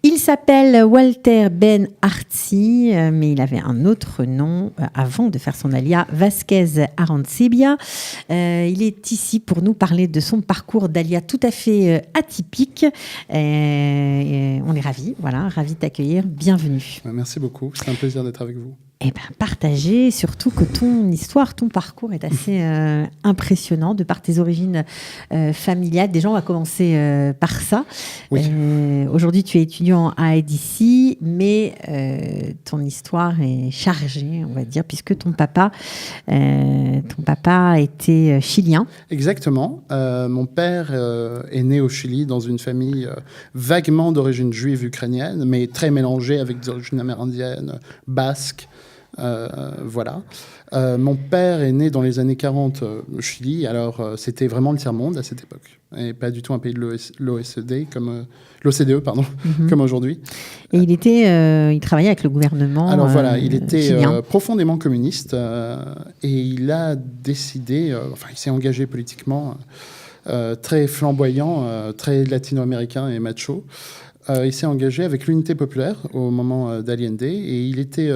Il s'appelle Walter Ben Artzi, mais il avait un autre nom avant de faire son alias, Vázquez Arancibia. Il est ici pour nous parler de son parcours d'alias tout à fait atypique. On est ravis de t'accueillir. Bienvenue. Merci beaucoup, c'est un plaisir d'être avec vous. Partager, surtout que ton histoire, ton parcours est assez impressionnant de par tes origines familiales. Déjà, on va commencer par ça. Oui. Aujourd'hui, tu es étudiant à ADC, mais ton histoire est chargée, on va dire, puisque ton papa était chilien. Exactement. Mon père est né au Chili dans une famille vaguement d'origine juive ukrainienne, mais très mélangée avec des origines amérindiennes, basques. Voilà. Mon père est né dans les années 40 au Chili, alors c'était vraiment le tiers-monde à cette époque, et pas du tout un pays de l'OCDE comme aujourd'hui. Et il travaillait avec le gouvernement. Alors voilà, il était profondément communiste et il a décidé, il s'est engagé politiquement, très flamboyant, très latino-américain et macho. Il s'est engagé avec l'Unité populaire au moment d'Allende et il était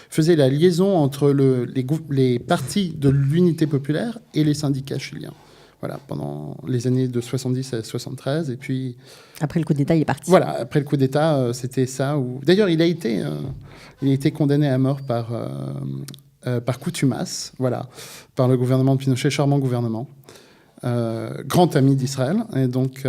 faisait la liaison entre les partis de l'Unité populaire et les syndicats chiliens. Voilà, pendant les années de 70 à 73. Et puis... Après le coup d'État, il est parti. Voilà, après le coup d'État, c'était ça. D'ailleurs, il a été condamné à mort par contumace, voilà, par le gouvernement de Pinochet, charmant gouvernement, grand ami d'Israël. Et donc,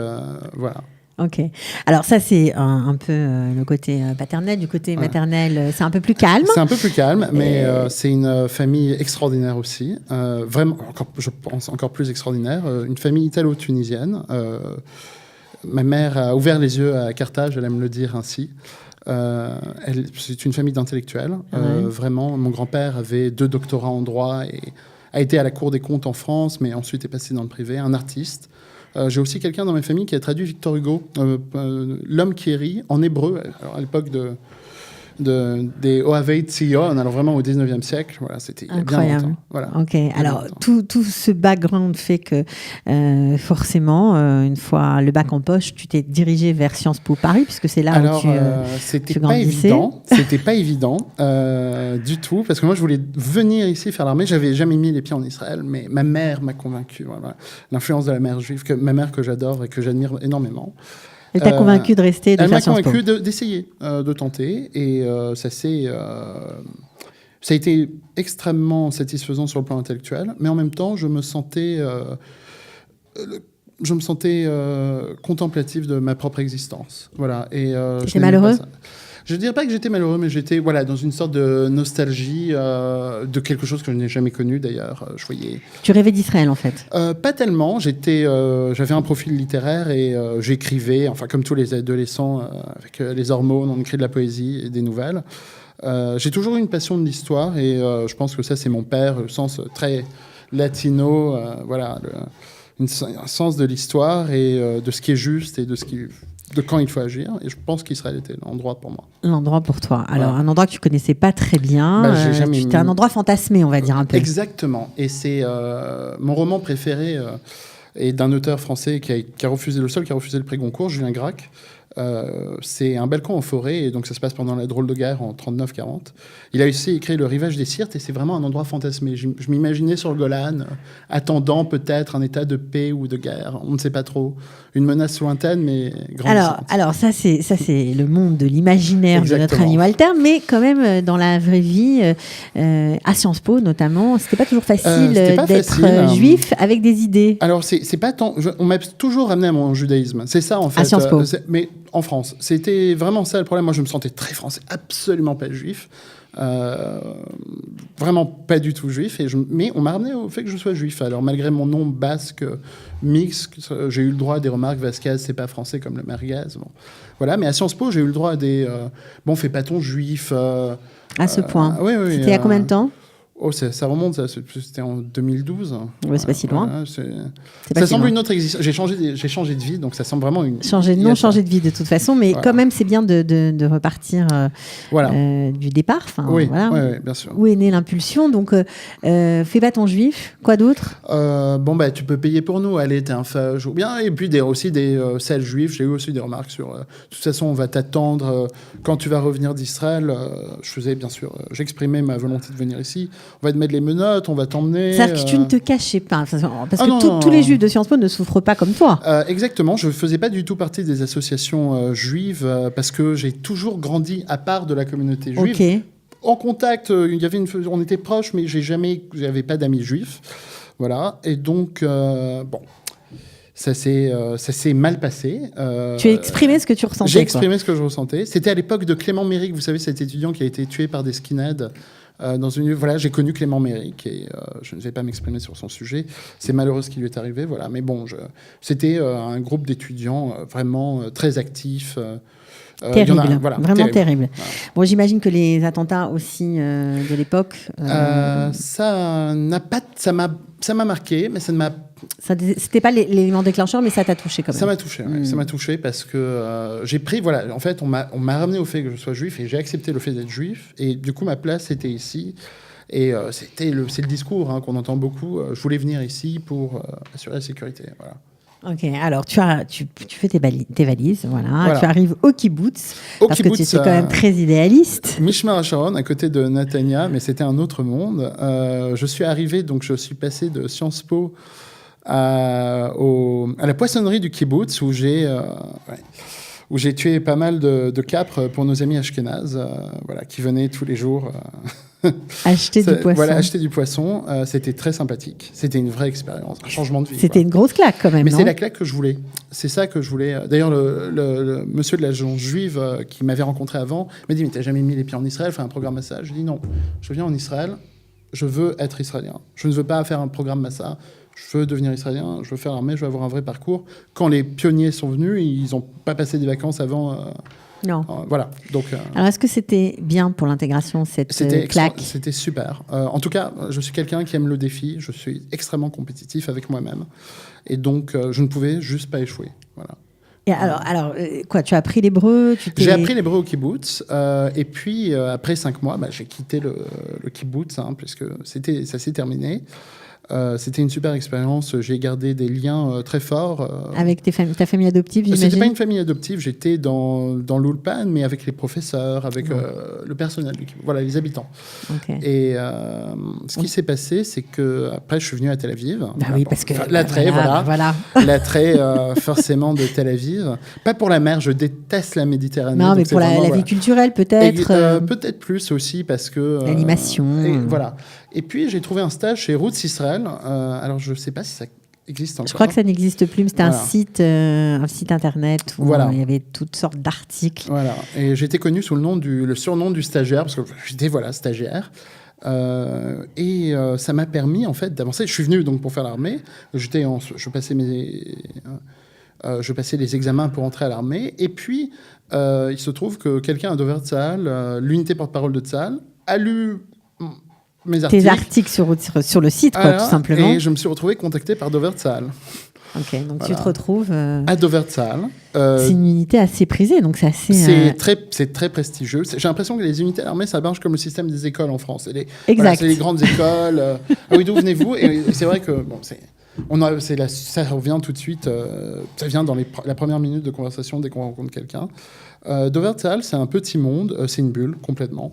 voilà. Ok. Alors ça, c'est un peu le côté paternel. Du côté maternel, c'est un peu plus calme. C'est un peu plus calme, mais c'est une famille extraordinaire aussi. Vraiment, je pense, encore plus extraordinaire. Une famille italo-tunisienne. Ma mère a ouvert les yeux à Carthage, elle aime le dire ainsi. C'est une famille d'intellectuels. Vraiment, mon grand-père avait 2 doctorats en droit et a été à la Cour des comptes en France, mais ensuite est passé dans le privé. Un artiste. J'ai aussi quelqu'un dans ma famille qui a traduit Victor Hugo, L'homme qui rit, en hébreu, alors à l'époque des Ohavei Tzion, alors vraiment au 19e siècle. Voilà, c'était il y a bien longtemps. Voilà, ok, alors tout ce background fait que forcément, une fois le bac en poche, tu t'es dirigé vers Sciences Po Paris, puisque c'est là où tu grandissais. C'était pas évident du tout, parce que moi je voulais venir ici faire l'armée. J'avais jamais mis les pieds en Israël, mais ma mère m'a convaincu. Voilà. L'influence de la mère juive, ma mère que j'adore et que j'admire énormément. Elle t'a convaincu de rester, de faire Sciences Po. Elle m'a convaincu d'essayer, de tenter. Et ça a été extrêmement satisfaisant sur le plan intellectuel. Mais en même temps, je me sentais contemplatif de ma propre existence. Voilà. J'étais malheureux ? Je ne dirais pas que j'étais malheureux, mais j'étais dans une sorte de nostalgie de quelque chose que je n'ai jamais connu d'ailleurs. Je voyais... Tu rêvais d'Israël en fait ? Pas tellement. J'avais un profil littéraire et j'écrivais, comme tous les adolescents, avec les hormones, on écrit de la poésie et des nouvelles. J'ai toujours eu une passion de l'histoire et je pense que ça c'est mon père, le sens très latino, un sens de l'histoire et de ce qui est juste et de quand il faut agir. Et je pense qu'Israël était l'endroit pour moi. L'endroit pour toi. Alors, un endroit que tu connaissais pas très bien. C'était un endroit fantasmé, on va dire un peu. Exactement. Et c'est mon roman préféré est d'un auteur français qui a refusé le prix Goncourt, Julien Gracq. C'est un balcon en forêt, et donc ça se passe pendant la drôle de guerre en 39-40. Il a aussi écrit Le Rivage des Syrtes, et c'est vraiment un endroit fantasmé. Je m'imaginais sur le Golan, attendant peut-être un état de paix ou de guerre, on ne sait pas trop. Une menace lointaine, mais grandissante. Alors ça c'est le monde de l'imaginaire. Exactement. De notre ami Walter, mais quand même dans la vraie vie, à Sciences Po notamment, c'était pas toujours facile d'être juif avec des idées. Alors c'est pas tant. On m'a toujours ramené à mon judaïsme. C'est ça en fait. À Sciences Po. Mais en France, c'était vraiment ça le problème. Moi, je me sentais très français, absolument pas juif. Vraiment pas du tout juif, mais on m'a ramené au fait que je sois juif. Alors malgré mon nom basque mixte, j'ai eu le droit à des remarques. Vázquez, c'est pas français comme le merguez. Bon. Voilà, mais à Sciences Po, j'ai eu le droit à des fais pas ton juif. À ce point. Oui. C'était il y a combien de temps ? Oh, ça remonte, c'était en 2012. Ouais, c'est pas si loin. Voilà, C'est pas ça si semble loin. une autre existence. J'ai changé de vie, donc ça semble vraiment une... Changer de nom, changer de vie de toute façon, mais Voilà. quand même, c'est bien de repartir Voilà. du départ. Enfin, Oui, voilà. oui, bien sûr. Où est née l'impulsion? Donc, fais pas ton juif. Quoi d'autre? Bon, bah, tu peux payer pour nous. Allez, t'es un fage ou bien. Et puis aussi des selles juifs. J'ai eu aussi des remarques sur. De toute façon, on va t'attendre quand tu vas revenir d'Israël. Je faisais, bien sûr, j'exprimais ma volonté de venir ici. On va te mettre les menottes, on va t'emmener. C'est-à-dire que tu ne te cachais pas. Parce que non, tous les juifs de Sciences Po ne souffrent pas comme toi. Exactement. Je faisais pas du tout partie des associations juives parce que j'ai toujours grandi à part de la communauté juive. Ok. En contact, on était proches, mais j'avais pas d'amis juifs. Voilà. Et donc, bon, ça s'est mal passé. Tu as exprimé ce que tu ressentais. J'ai exprimé ce que je ressentais. C'était à l'époque de Clément Méric, vous savez, cet étudiant qui a été tué par des skinheads. Voilà, j'ai connu Clément Méric et je ne vais pas m'exprimer sur son sujet. C'est malheureux ce qui lui est arrivé. Voilà. Mais bon, c'était un groupe d'étudiants vraiment très actifs. Terrible, voilà, vraiment terrible. Voilà. Bon, j'imagine que les attentats aussi de l'époque. Ça m'a marqué, mais c'était pas l'élément déclencheur, mais ça t'a touché quand même. Ça m'a touché, ouais. Ça m'a touché parce que j'ai pris, voilà, en fait, on m'a ramené au fait que je sois juif et j'ai accepté le fait d'être juif et du coup ma place était ici. Et c'est le discours qu'on entend beaucoup. Je voulais venir ici pour assurer la sécurité. Voilà. Ok, alors tu fais tes valises, voilà. Tu arrives au kibbutz, parce que tu es quand même très idéaliste. Mishmar HaSharon, à côté de Netanya, mais c'était un autre monde. Je suis arrivé, donc je suis passé de Sciences Po à la poissonnerie du kibbutz, où j'ai tué pas mal de capres pour nos amis ashkénazes, voilà, qui venaient tous les jours... acheter du poisson. Voilà, acheter du poisson, c'était très sympathique. C'était une vraie expérience, un changement de vie. C'était une grosse claque quand même. Mais non, c'est la claque que je voulais. C'est ça que je voulais. D'ailleurs, le monsieur de l'agence juive qui m'avait rencontré avant m'a dit: mais t'as jamais mis les pieds en Israël, faire un programme Massa? Je dis non. Je viens en Israël. Je veux être israélien. Je ne veux pas faire un programme Massa. Je veux devenir israélien. Je veux faire l'armée. Je veux avoir un vrai parcours. Quand les pionniers sont venus, ils n'ont pas passé des vacances avant. Non. Voilà. Donc, alors, est-ce que c'était bien pour l'intégration, cette claque? C'était super. En tout cas, je suis quelqu'un qui aime le défi. Je suis extrêmement compétitif avec moi-même. Et donc, je ne pouvais juste pas échouer. Voilà. Et alors quoi, tu as appris l'hébreu? J'ai appris l'hébreu au kibbutz. Et puis, après 5 mois, j'ai quitté le kibbutz, puisque ça s'est terminé. C'était une super expérience. J'ai gardé des liens très forts. Avec ta famille adoptive, j'imagine? C'était pas une famille adoptive. J'étais dans l'Ulpan, mais avec les professeurs, avec le personnel, voilà, les habitants. Okay. Et ce qui s'est passé, c'est que après, je suis venu à Tel Aviv. Oui, parce que l'attrait, voilà. L'attrait, forcément, de Tel Aviv. Pas pour la mer. Je déteste la Méditerranée. Non, mais pour la vie culturelle, peut-être. Peut-être plus aussi parce que l'animation. Voilà. Et puis, j'ai trouvé un stage chez Roots Israël. Alors, je ne sais pas si ça existe encore. Je crois que ça n'existe plus, mais c'était un site internet où il y avait toutes sortes d'articles. Voilà. Et j'étais connu sous le surnom du stagiaire, parce que j'étais stagiaire. Et ça m'a permis, en fait, d'avancer. Je suis venu donc pour faire l'armée. Je passais les examens pour entrer à l'armée. Et puis, il se trouve que quelqu'un à Dover Tzahal, l'unité porte-parole de Tzahal, a lu... Tes articles sur le site, quoi, tout simplement. Et je me suis retrouvé contacté par Dover Tzahal. Ok, donc tu te retrouves... à Dover Tzahal. C'est une unité assez prisée, donc c'est assez... C'est très prestigieux. J'ai l'impression que les unités armées, ça marche comme le système des écoles en France. Exact. C'est les grandes écoles. Ah oui, d'où venez-vous? Et c'est vrai que... ça revient tout de suite. Ça vient dans la première minute de conversation dès qu'on rencontre quelqu'un. Dover Tzahal, c'est un petit monde. C'est une bulle, complètement.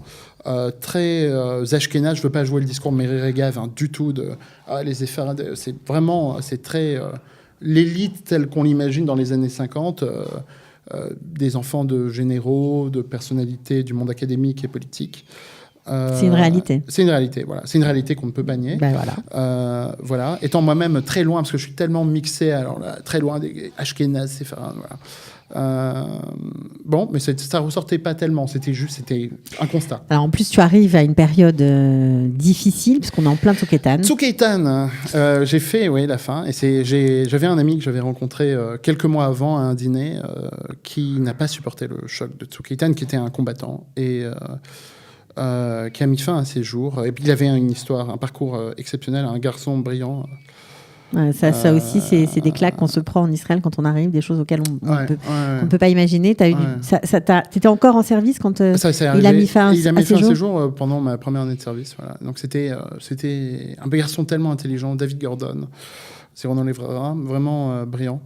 Très ashkénaze. Je ne veux pas jouer le discours Miri Regav du tout. Les effarades. C'est vraiment... c'est très... l'élite telle qu'on l'imagine dans les années 50, des enfants de généraux, de personnalités du monde académique et politique. C'est une réalité. C'est une réalité, voilà. C'est une réalité qu'on ne peut pas nier. Ben voilà. Voilà. Étant moi-même très loin, parce que je suis tellement mixé, alors là, très loin des ashkénazes, séfarades, voilà. Bon, mais ça ressortait pas tellement. C'était un constat. Alors en plus, tu arrives à une période difficile puisqu'on est en plein Tzuk Eitan. Tzuk Eitan, j'ai fait la fin. Et j'avais un ami que j'avais rencontré quelques mois avant à un dîner qui n'a pas supporté le choc de Tzuk Eitan, qui était un combattant. Et qui a mis fin à ses jours. Et puis il avait une histoire, un parcours exceptionnel, un garçon brillant. Ouais, ça aussi, c'est des claques qu'on se prend en Israël quand on arrive, des choses auxquelles on ne peut pas imaginer. T'étais encore en service quand il a mis fin à ses jours pendant ma première année de service. Voilà. Donc c'était un garçon tellement intelligent, David Gordon. C'est Ronan Levrera, vraiment brillant.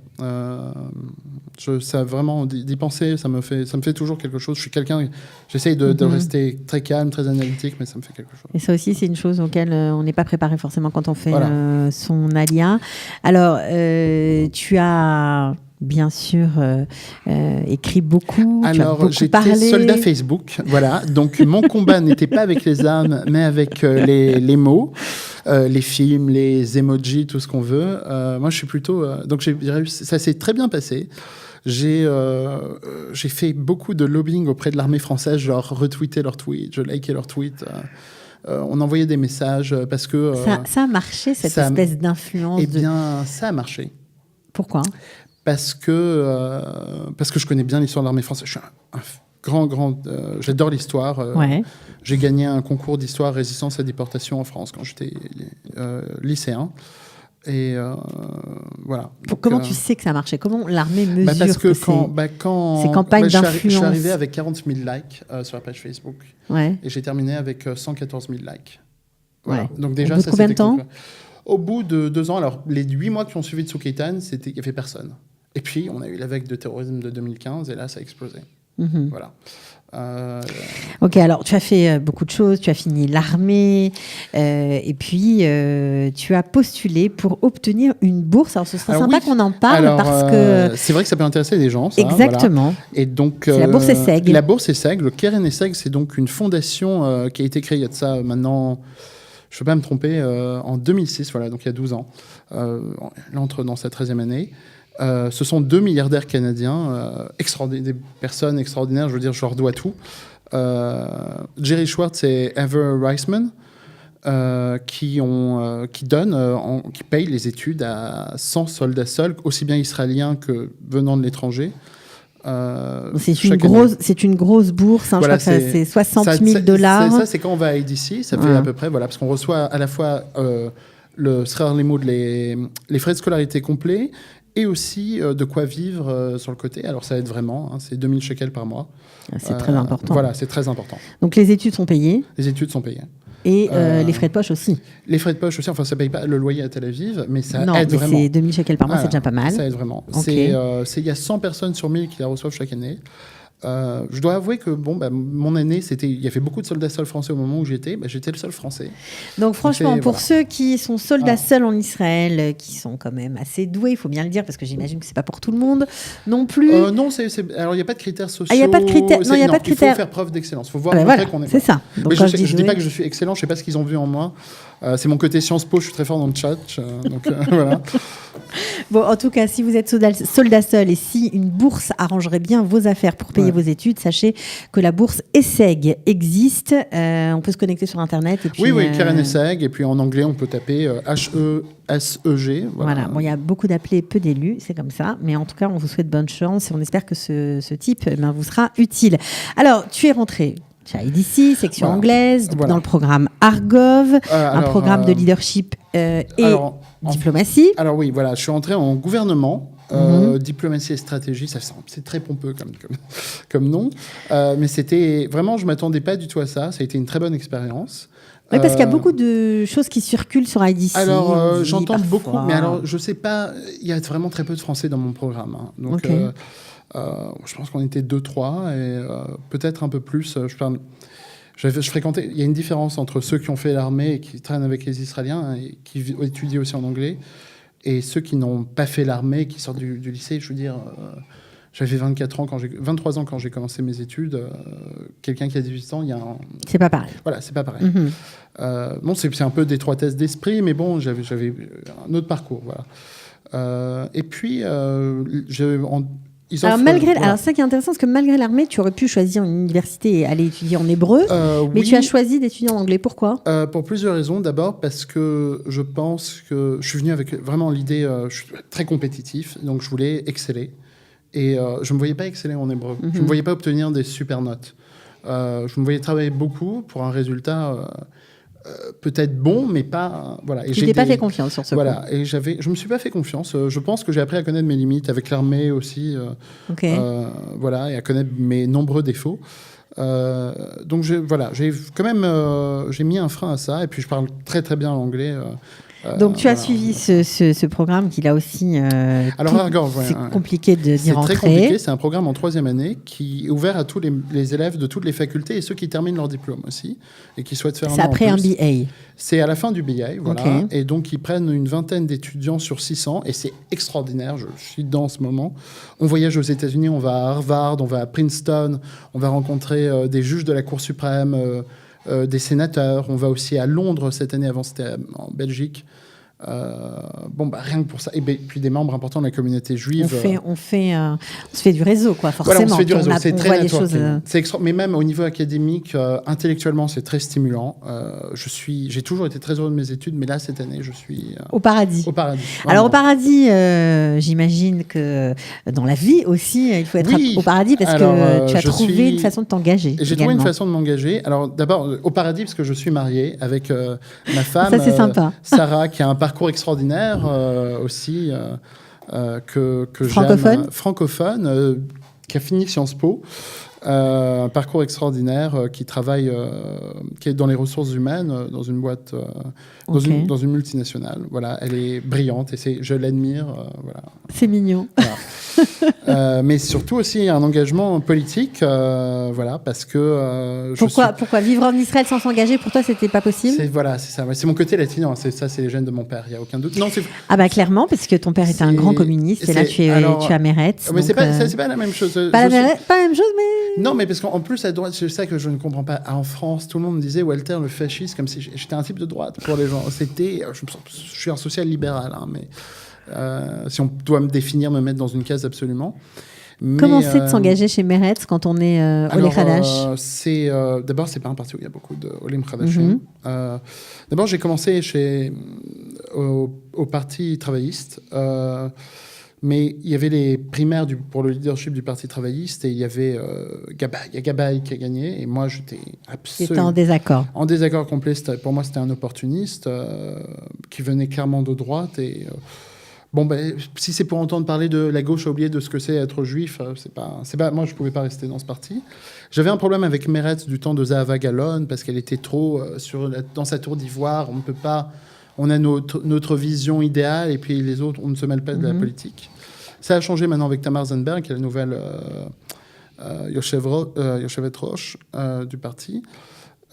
Ça vraiment d'y penser, ça me fait toujours quelque chose. Je suis j'essaye de rester très calme, très analytique, mais ça me fait quelque chose. Et ça aussi, c'est une chose auquel on n'est pas préparé forcément quand on fait son alia. Alors, tu as bien sûr écrit beaucoup. Alors, j'étais soldat Facebook, voilà. Donc, mon combat n'était pas avec les armes, mais avec les mots. Les films, les emojis, tout ce qu'on veut. Moi, je suis plutôt... donc, ça s'est très bien passé. J'ai fait beaucoup de lobbying auprès de l'armée française, genre retweeter leurs tweets, je likais leurs tweets. On envoyait des messages parce que... ça a marché, cette espèce d'influence? Eh bien, ça a marché. Pourquoi ? Parce que je connais bien l'histoire de l'armée française. Je suis un grand... j'adore l'histoire. J'ai gagné un concours d'histoire résistance à déportation en France quand j'étais lycéen. Et voilà. Comment tu sais que ça a marché? Comment l'armée mesure parce que ces campagnes d'influence? Je suis arrivé avec 40 000 likes sur la page Facebook. Ouais. Et j'ai terminé avec 114 000 likes. Voilà. Ouais. Donc déjà, au bout de combien de temps? Au bout de 2 ans. Alors, les 8 mois qui ont suivi Tzuk Eitan, il n'y avait personne. Et puis, on a eu la vague de terrorisme de 2015, et là, ça a explosé. Mm-hmm. Voilà. Ok, alors tu as fait beaucoup de choses, tu as fini l'armée, et puis tu as postulé pour obtenir une bourse. Alors ce serait sympa qu'on en parle parce que... C'est vrai que ça peut intéresser les gens. Ça, exactement. Voilà. Et donc, c'est la bourse ESSEG. La bourse ESSEG, le Keren ESSEG, c'est donc une fondation qui a été créée il y a de ça maintenant... Je ne peux pas me tromper, en 2006, voilà, donc il y a 12 ans. Elle entre dans sa 13e année. Ce sont 2 milliardaires canadiens, des personnes extraordinaires, je veux dire, je leur dois tout. Jerry Schwartz et Ever Reisman, qui payent les études à 100 soldats seuls, aussi bien israéliens que venant de l'étranger. C'est une grosse bourse, hein, voilà, je crois que c'est 60 000 $. Ça, c'est quand on va à ADC, ça fait à peu près, voilà, parce qu'on reçoit à la fois le Srer Limud, les frais de scolarité complets, et aussi de quoi vivre sur le côté. Alors ça aide vraiment, c'est 2000 shekels par mois. C'est très important. Voilà, c'est très important. Donc les études sont payées? Les études sont payées. Et les frais de poche aussi? Les frais de poche aussi, enfin ça ne paye pas le loyer à Tel Aviv, mais ça aide vraiment. Non, mais c'est 2000 shekels par mois, c'est déjà pas mal. Ça aide vraiment. Okay. Il y a 100 personnes sur 1000 qui la reçoivent chaque année. Je dois avouer que mon année, il y avait beaucoup de soldats seuls français au moment où j'étais. J'étais le seul français. Donc franchement, pour ceux qui sont soldats seuls en Israël, qui sont quand même assez doués, il faut bien le dire, parce que j'imagine que c'est pas pour tout le monde non plus. Non, alors il n'y a pas de critères sociaux. Il n'y a pas de critères. Non, il n'y a pas de critères. Il faut faire preuve d'excellence. Il faut voir qu'on est. C'est ça. Donc, mais je ne dis pas que je suis excellent. Je ne sais pas ce qu'ils ont vu en moi. C'est mon côté Sciences Po. Je suis très fort dans le chat. Donc voilà. Bon, en tout cas, si vous êtes soldat seul et si une bourse arrangerait bien vos affaires pour payer vos études, sachez que la bourse ESSEG existe. On peut se connecter sur Internet. Et puis, oui, Keren ESSEG. Et puis en anglais, on peut taper HESEG. Voilà. Bon, il y a beaucoup d'appelés, peu d'élus, c'est comme ça. Mais en tout cas, on vous souhaite bonne chance et on espère que ce type vous sera utile. Alors, tu es rentré chez IDC, section anglaise, dans le programme Argov, un programme de leadership et diplomatie. Alors oui, voilà, je suis entré en gouvernement, diplomatie et stratégie, c'est très pompeux comme nom, mais c'était vraiment, je ne m'attendais pas du tout à ça, ça a été une très bonne expérience. Oui, parce qu'il y a beaucoup de choses qui circulent sur IDC. Alors, j'entends beaucoup, mais alors, je ne sais pas, il y a vraiment très peu de Français dans mon programme. Hein, donc, je pense qu'on était 2-3 et peut-être un peu plus. Je fréquentais. Il y a une différence entre ceux qui ont fait l'armée et qui traînent avec les Israéliens et qui étudient aussi en anglais et ceux qui n'ont pas fait l'armée, qui sortent du lycée. Je veux dire, j'avais 23 ans quand j'ai commencé mes études. Quelqu'un qui a 18 ans, il y a un... C'est pas pareil. Voilà, c'est pas pareil. Bon, c'est un peu d'étroitesse d'esprit, mais bon, j'avais un autre parcours. Voilà. Et puis, alors ça qui est intéressant, c'est que malgré l'armée, tu aurais pu choisir une université et aller étudier en hébreu, mais tu as choisi d'étudier en anglais. Pourquoi ? Pour plusieurs raisons. D'abord parce que je pense que je suis venu avec vraiment l'idée, je suis très compétitif, donc je voulais exceller. Et je ne me voyais pas exceller en hébreu. Je ne me voyais pas obtenir des super notes. Je me voyais travailler beaucoup pour un résultat peut-être bon, mais pas... voilà. Tu t'es pas fait confiance sur ce coup. Voilà, et je me suis pas fait confiance. Je pense que j'ai appris à connaître mes limites avec l'armée aussi. Voilà, et à connaître mes nombreux défauts. Donc j'ai quand même j'ai mis un frein à ça, et puis je parle très très bien l'anglais. Donc tu as suivi ce programme qui là aussi c'est compliqué d'y rentrer. C'est très compliqué, c'est un programme en 3e année qui est ouvert à tous les élèves de toutes les facultés et ceux qui terminent leur diplôme aussi et qui souhaitent faire c'est après un BA. C'est à la fin du BA, voilà. Et donc ils prennent une vingtaine d'étudiants sur 600 et c'est extraordinaire, je suis dedans en ce moment. On voyage aux États-Unis, on va à Harvard, on va à Princeton, on va rencontrer des juges de la Cour suprême, des sénateurs. On va aussi à Londres cette année, avant c'était en Belgique. Rien que pour ça. Et puis des membres importants de la communauté juive. On se fait du réseau, quoi, forcément. Voilà, on se fait du réseau, c'est très networking. Mais même au niveau académique, intellectuellement, c'est très stimulant. J'ai toujours été très heureux de mes études, mais là, cette année, je suis... au paradis. Au paradis. Alors, au paradis, j'imagine que dans la vie aussi, il faut être au paradis parce que tu as trouvé une façon de t'engager. J'ai trouvé une façon de m'engager. Alors, d'abord, au paradis, parce que je suis marié avec ma femme, ça, c'est sympa. Sarah, qui a un parcours extraordinaire aussi, que francophone, qui a fini Sciences Po, un parcours extraordinaire, qui travaille, qui est dans les ressources humaines, dans une boîte, dans une multinationale. Voilà, elle est brillante et je l'admire. Voilà. C'est mignon. Voilà. Mais surtout aussi un engagement politique, voilà, parce que... Pourquoi vivre en Israël sans s'engager, pour toi, c'était pas possible ? C'est ça. C'est mon côté latino, c'est les gènes de mon père, il n'y a aucun doute. Non, clairement, parce que ton père était un grand communiste, et là, tu es à Meretz. Mais c'est pas la même chose. Pas la même chose, mais... Non, mais parce qu'en plus, à droite, c'est ça que je ne comprends pas. En France, tout le monde me disait, Walter, le fascisme, comme si j'étais un type de droite pour les gens. Je suis un social-libéral, hein, mais... si on doit me définir, me mettre dans une case, absolument. Comment c'est de s'engager chez Meretz quand on est Olé Khadash ? D'abord, c'est pas un parti où il y a beaucoup de Olim Khadashim. D'abord, j'ai commencé au Parti travailliste. Mais il y avait les primaires pour le leadership du Parti travailliste et il y avait Gabaï qui a gagné. Et moi, j'étais absolument... J'étais en désaccord. En désaccord complet. Pour moi, c'était un opportuniste qui venait clairement de droite. Et si c'est pour entendre parler de la gauche a oublié de ce que c'est être juif, c'est pas, moi, je ne pouvais pas rester dans ce parti. J'avais un problème avec Meretz du temps de Zahava Galon parce qu'elle était trop dans sa tour d'ivoire. On ne peut pas... On a notre vision idéale et puis les autres, on ne se mêle pas de la politique. Ça a changé maintenant avec Tamar Zandberg, qui est la nouvelle Yoshevet Rosh du parti.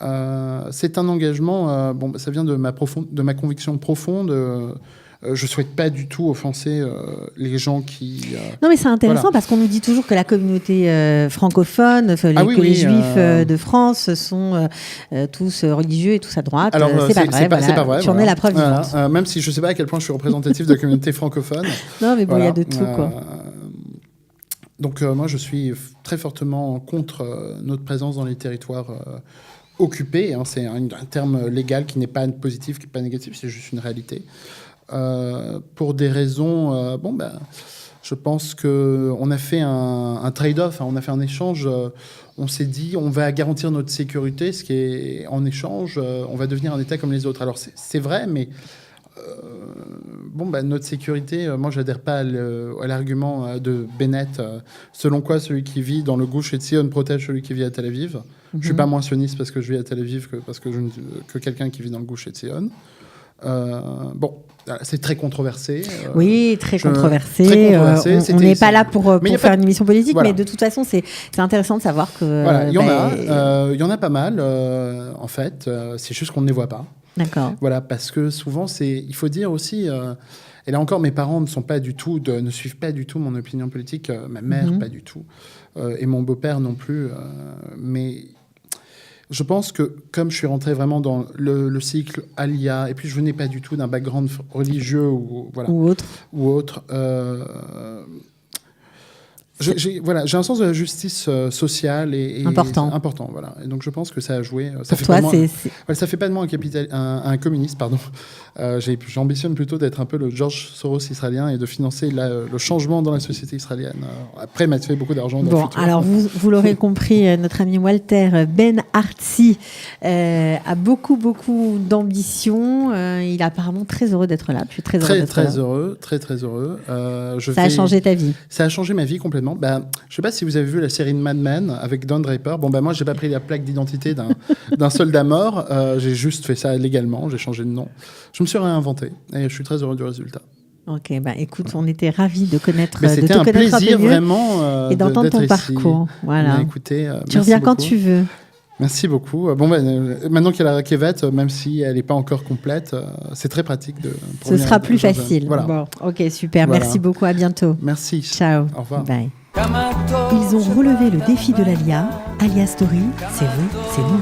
C'est un engagement, ça vient de ma conviction profonde. Je ne souhaite pas du tout offenser les gens qui... Non, mais c'est intéressant parce qu'on nous dit toujours que la communauté francophone, les juifs de France sont tous religieux et tous à droite. Alors, c'est pas vrai. Tu en es la preuve vivante. Même si je ne sais pas à quel point je suis représentatif de la communauté francophone. Non, mais bon, il y a de tout, quoi. Donc, moi, je suis très fortement contre notre présence dans les territoires occupés. Hein, c'est un terme légal qui n'est pas positif, qui n'est pas négatif, c'est juste une réalité. Pour des raisons... je pense qu'on a fait un trade-off, on a fait un échange. On s'est dit, on va garantir notre sécurité, ce qui est en échange, on va devenir un État comme les autres. Alors, c'est vrai, mais... notre sécurité, moi, je n'adhère pas à l'argument de Bennett, selon quoi celui qui vit dans le Gush Etzion protège celui qui vit à Tel Aviv. Je ne suis pas moins sioniste parce que je vis à Tel Aviv que quelqu'un qui vit dans le Gush Etzion. C'est très controversé. Oui, très controversé. On n'est pas là pour faire une émission politique, voilà. Mais de toute façon, c'est intéressant de savoir que... Voilà, il y en a pas mal, en fait. C'est juste qu'on ne les voit pas. D'accord. Voilà, parce que souvent, il faut dire aussi... et là encore, mes parents ne suivent pas du tout mon opinion politique. Ma mère, pas du tout. Et mon beau-père non plus. Mais... Je pense que comme je suis rentré vraiment dans le cycle Alia, et puis je venais pas du tout d'un background religieux ou autre, J'ai un sens de la justice sociale et important, voilà. Et donc je pense que ça a joué. Ça fait pas de moi un communiste, pardon. J'ambitionne plutôt d'être un peu le George Soros israélien et de financer le changement dans la société israélienne. Après, m'a fait beaucoup d'argent. Alors vous l'aurez compris, notre ami Walter Ben Artzi a beaucoup d'ambition. Il est apparemment très heureux d'être là. Je suis très heureux. Très heureux. Ça a changé ta vie? Ça a changé ma vie complètement. Je sais pas si vous avez vu la série de Mad Men avec Don Draper. Moi, j'ai pas pris la plaque d'identité d'un soldat mort. J'ai juste fait ça légalement. J'ai changé de nom. Je me suis réinventé et je suis très heureux du résultat. Ok, écoute, on était ravis de connaître. C'était un plaisir vraiment et d'entendre ton parcours. Voilà. Écoutez, tu reviens quand tu veux. Merci beaucoup. Maintenant qu'il y a la raquette, même si elle n'est pas encore complète, c'est très pratique. Ce sera plus facile. Voilà. Bon, ok, super. Voilà. Merci beaucoup. À bientôt. Merci. Ciao. Au revoir. Bye. Ils ont relevé le défi de l'ALIA. ALIA Story, c'est vous, c'est nous.